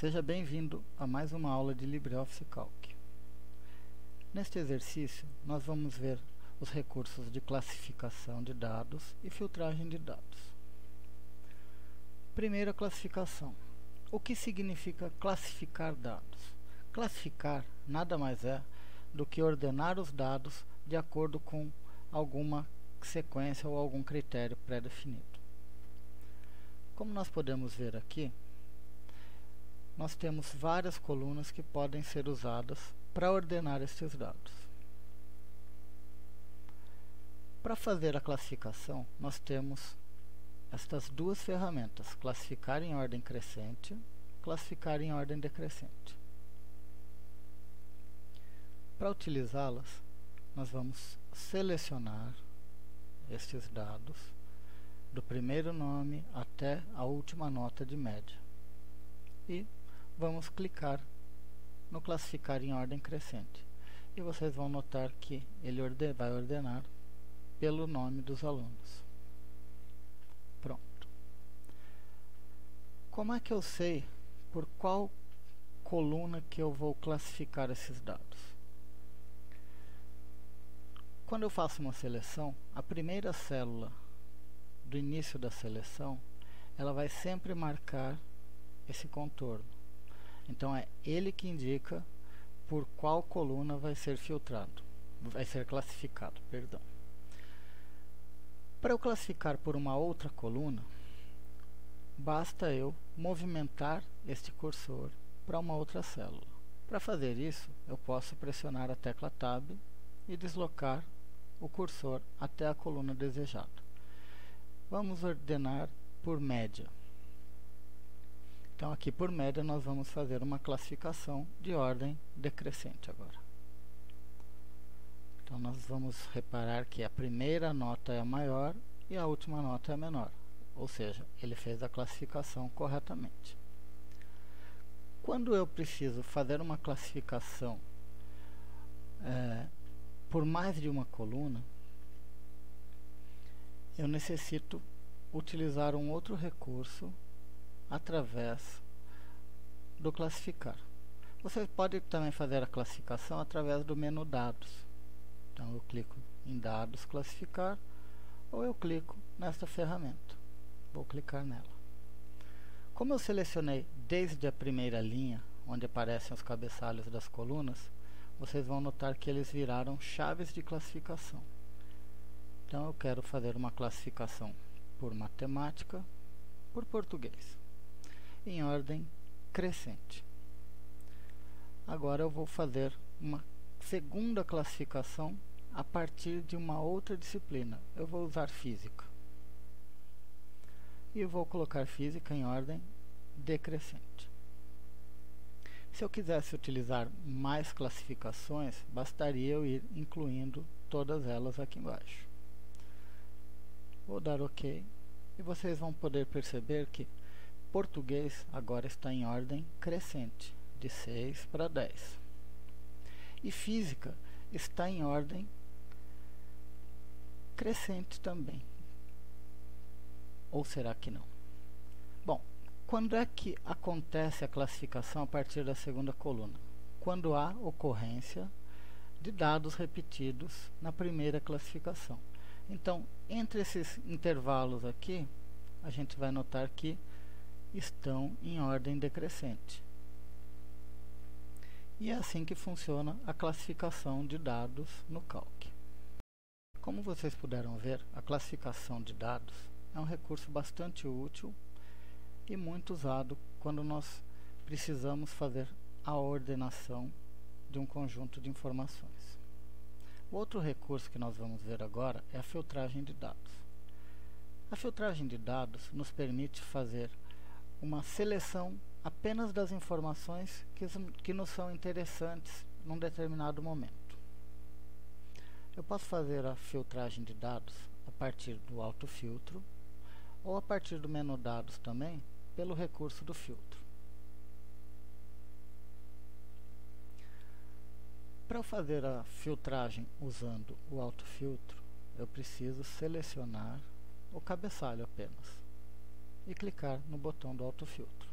Seja bem-vindo a mais uma aula de LibreOffice Calc. Neste exercício, nós vamos ver os recursos de classificação de dados e filtragem de dados. Primeira classificação. O que significa classificar dados? Classificar nada mais é do que ordenar os dados de acordo com alguma sequência ou algum critério pré-definido. Como nós podemos ver aqui, nós temos várias colunas que podem ser usadas para ordenar estes dados. Para fazer a classificação, nós temos estas duas ferramentas: classificar em ordem crescente, classificar em ordem decrescente. Para utilizá-las, nós vamos selecionar estes dados do primeiro nome até a última nota de média e vamos clicar no classificar em ordem crescente e vocês vão notar que ele vai ordenar pelo nome dos alunos. Pronto. Como é que eu sei por qual coluna que eu vou classificar esses dados? Quando eu faço uma seleção, a primeira célula do início da seleção, ela vai sempre marcar esse contorno. Então é ele que indica por qual coluna vai ser filtrado, vai ser classificado, perdão. Para eu classificar por uma outra coluna, basta eu movimentar este cursor para uma outra célula. Para fazer isso, eu posso pressionar a tecla Tab e deslocar o cursor até a coluna desejada. Vamos ordenar por média. Então aqui por média nós vamos fazer uma classificação de ordem decrescente agora. Então nós vamos reparar que a primeira nota é a maior e a última nota é a menor. Ou seja, ele fez a classificação corretamente. Quando eu preciso fazer uma classificação por mais de uma coluna, eu necessito utilizar um outro recurso através do classificar. Você pode também fazer a classificação através do menu dados. Então eu clico em dados, classificar, ou eu clico nesta ferramenta. Vou clicar nela. Como eu selecionei desde a primeira linha, onde aparecem os cabeçalhos das colunas, vocês vão notar que eles viraram chaves de classificação. Então eu quero fazer uma classificação por matemática, por português, em ordem crescente. Agora eu vou fazer uma segunda classificação a partir de uma outra disciplina. Eu vou usar física. E eu vou colocar física em ordem decrescente. Se eu quisesse utilizar mais classificações, bastaria eu ir incluindo todas elas aqui embaixo. Vou dar OK e vocês vão poder perceber que português agora está em ordem crescente, de 6 para 10. E física está em ordem crescente também. Ou será que não? Bom, quando é que acontece a classificação a partir da segunda coluna? Quando há ocorrência de dados repetidos na primeira classificação. Então, entre esses intervalos aqui, a gente vai notar que estão em ordem decrescente. E é assim que funciona a classificação de dados no Calc. Como vocês puderam ver, a classificação de dados é um recurso bastante útil e muito usado quando nós precisamos fazer a ordenação de um conjunto de informações. O outro recurso que nós vamos ver agora é a filtragem de dados. A filtragem de dados nos permite fazer uma seleção apenas das informações que nos são interessantes num determinado momento. Eu posso fazer a filtragem de dados a partir do autofiltro ou a partir do menu dados também pelo recurso do filtro. Para eu fazer a filtragem usando o autofiltro, eu preciso selecionar o cabeçalho apenas e clicar no botão do autofiltro.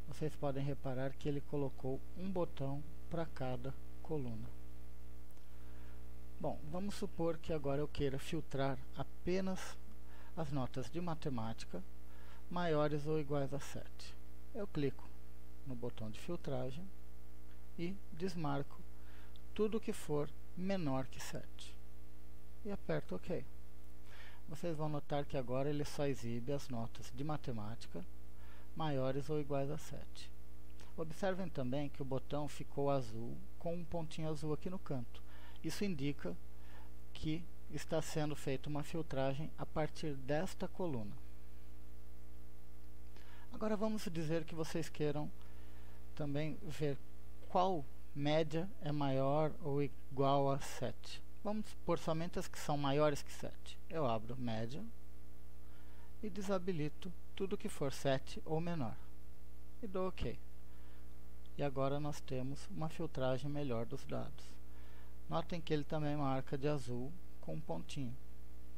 vocês podem reparar que ele colocou um botão para cada coluna. Bom, vamos supor que agora eu queira filtrar apenas as notas de matemática maiores ou iguais a 7. Eu clico no botão de filtragem e desmarco tudo que for menor que 7 e aperto OK. Vocês vão notar que agora ele só exibe as notas de matemática maiores ou iguais a 7. Observem também que o botão ficou azul com um pontinho azul aqui no canto. Isso indica que está sendo feita uma filtragem a partir desta coluna. Agora vamos dizer que vocês queiram também ver qual média é maior ou igual a 7. Vamos pôr somente as que são maiores que 7. Eu abro média e desabilito tudo que for 7 ou menor. E dou OK. E agora nós temos uma filtragem melhor dos dados. Notem que ele também marca de azul com um pontinho.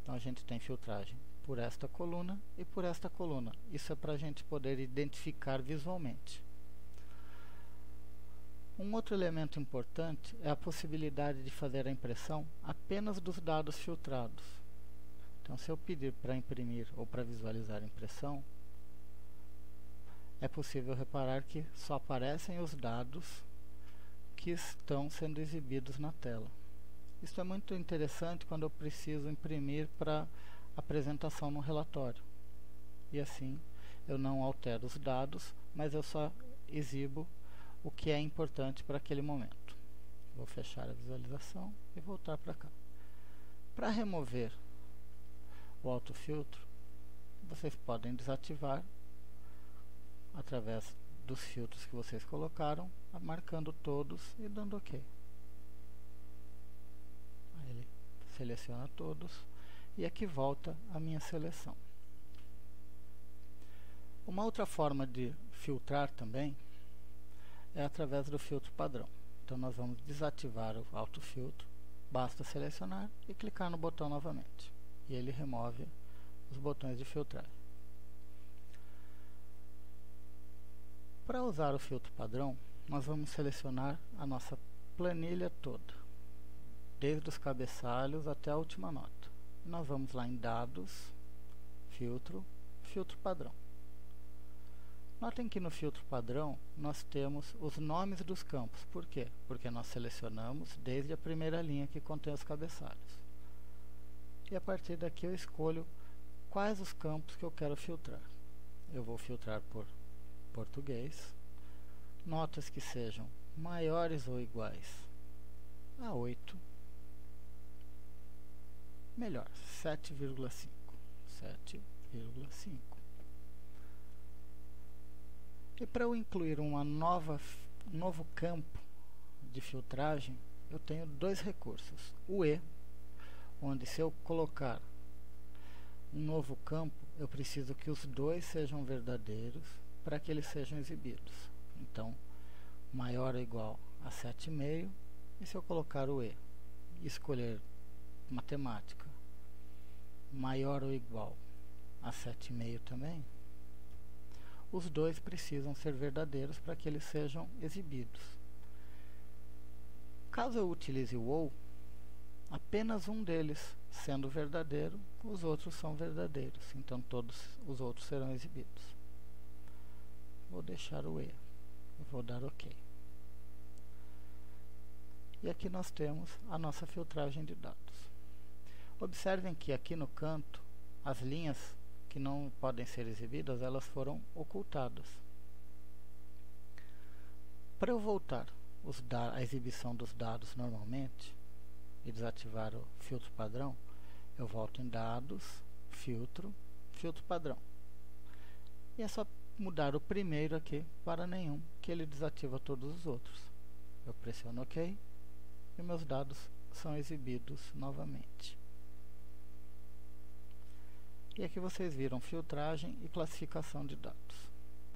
Então a gente tem filtragem por esta coluna e por esta coluna. Isso é para a gente poder identificar visualmente. Um outro elemento importante é a possibilidade de fazer a impressão apenas dos dados filtrados. Então, se eu pedir para imprimir ou para visualizar a impressão, é possível reparar que só aparecem os dados que estão sendo exibidos na tela. Isso é muito interessante quando eu preciso imprimir para apresentação no relatório. E assim, eu não altero os dados, mas eu só exibo o que é importante para aquele momento. Vou fechar a visualização e voltar para cá. Para remover o autofiltro, vocês podem desativar através dos filtros que vocês colocaram, marcando todos e dando OK. Aí ele seleciona todos e aqui volta a minha seleção. Uma outra forma de filtrar também é através do filtro padrão. Então nós vamos desativar o autofiltro, basta selecionar e clicar no botão novamente. E ele remove os botões de filtragem. Para usar o filtro padrão, nós vamos selecionar a nossa planilha toda, desde os cabeçalhos até a última nota. Nós vamos lá em Dados, Filtro, Filtro Padrão. Notem que no filtro padrão nós temos os nomes dos campos. Por quê? Porque nós selecionamos desde a primeira linha que contém os cabeçalhos. E a partir daqui eu escolho quais os campos que eu quero filtrar. Eu vou filtrar por português, notas que sejam maiores ou iguais a 8, melhor, 7,5. 7,5. E para eu incluir um novo campo de filtragem, eu tenho dois recursos. O E, onde se eu colocar um novo campo, eu preciso que os dois sejam verdadeiros para que eles sejam exibidos. Então, maior ou igual a 7,5. E se eu colocar o E e escolher matemática, maior ou igual a 7,5 também, os dois precisam ser verdadeiros para que eles sejam exibidos. Caso eu utilize o OU, apenas um deles sendo verdadeiro, os outros são verdadeiros. Então todos os outros serão exibidos. Vou deixar o E. Vou dar OK. E aqui nós temos a nossa filtragem de dados. Observem que aqui no canto, as linhas que não podem ser exibidas, elas foram ocultadas. Para eu voltar a exibição dos dados normalmente e desativar o filtro padrão, eu volto em Dados, Filtro, Filtro Padrão. E é só mudar o primeiro aqui para nenhum, que ele desativa todos os outros. Eu pressiono OK e meus dados são exibidos novamente. E aqui vocês viram filtragem e classificação de dados.